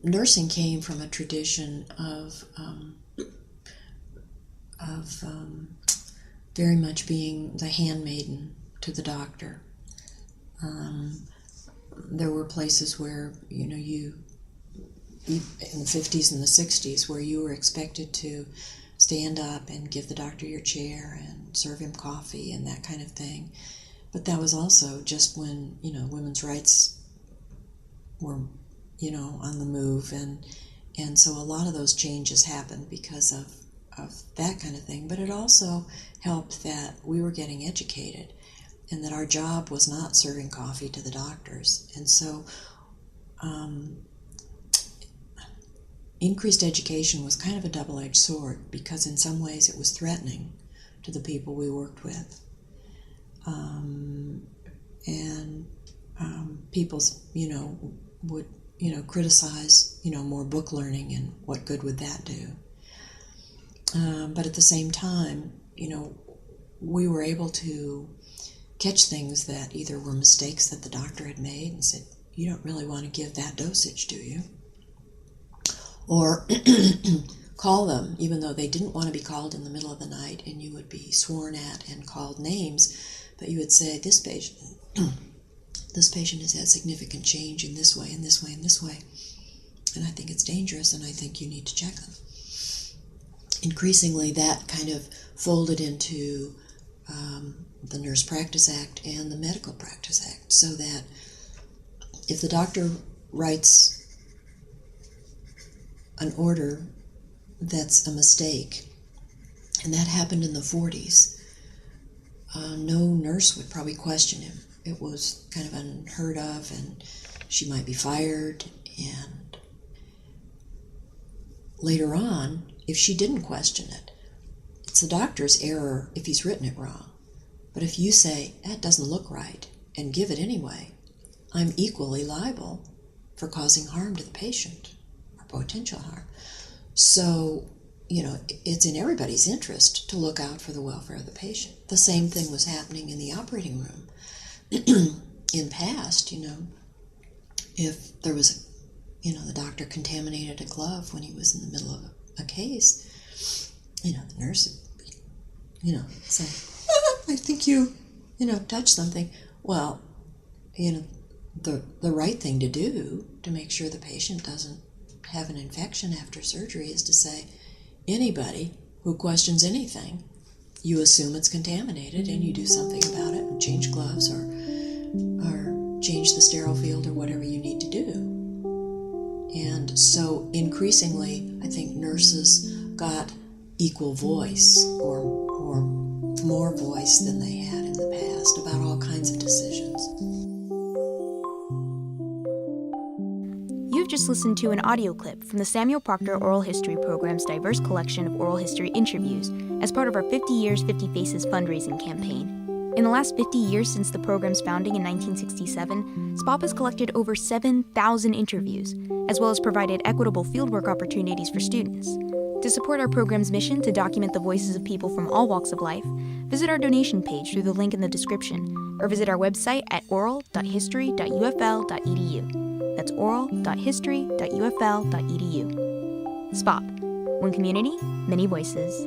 nursing came from a tradition of very much being the handmaiden to the doctor. There were places where, you in the 50s and the 60s, where you were expected to stand up and give the doctor your chair and serve him coffee and that kind of thing. But that was also just when, women's rights were, on the move. And so a lot of those changes happened because of that kind of thing. But it also helped that we were getting educated and that our job was not serving coffee to the doctors. And so increased education was kind of a double-edged sword, because in some ways it was threatening to the people we worked with. People, would, criticize, more book learning, and what good would that do? But at the same time, we were able to catch things that either were mistakes that the doctor had made and said, you don't really want to give that dosage, do you? Or call them, even though they didn't want to be called in the middle of the night, and you would be sworn at and called names, but you would say, this patient has had significant change in this way, and this way, and this way, and I think it's dangerous, and I think you need to check them. Increasingly, that kind of folded into the Nurse Practice Act and the Medical Practice Act, so that if the doctor writes an order that's a mistake, and that happened in the 40s, no nurse would probably question him. It was kind of unheard of, and she might be fired. And later on, if she didn't question it, it's the doctor's error if he's written it wrong. But if you say, that doesn't look right, and give it anyway, I'm equally liable for causing harm to the patient, or potential harm. So, it's in everybody's interest to look out for the welfare of the patient. The same thing was happening in the operating room. In past, if there was, the doctor contaminated a glove when he was in the middle of a case, the nurse would, say, I think you touched something. Well, the right thing to do to make sure the patient doesn't have an infection after surgery is to say, anybody who questions anything, you assume it's contaminated and you do something about it and change gloves or change the sterile field or whatever you need to do. And so increasingly, I think nurses got equal voice or more voice than they had in the past about all kinds of decisions. You've just listened to an audio clip from the Samuel Proctor Oral History Program's diverse collection of oral history interviews as part of our 50 Years, 50 Faces fundraising campaign. In the last 50 years since the program's founding in 1967, SPOHP has collected over 7,000 interviews, as well as provided equitable fieldwork opportunities for students. To support our program's mission to document the voices of people from all walks of life, visit our donation page through the link in the description, or visit our website at oral.history.ufl.edu. That's oral.history.ufl.edu. SPOHP. One community, many voices.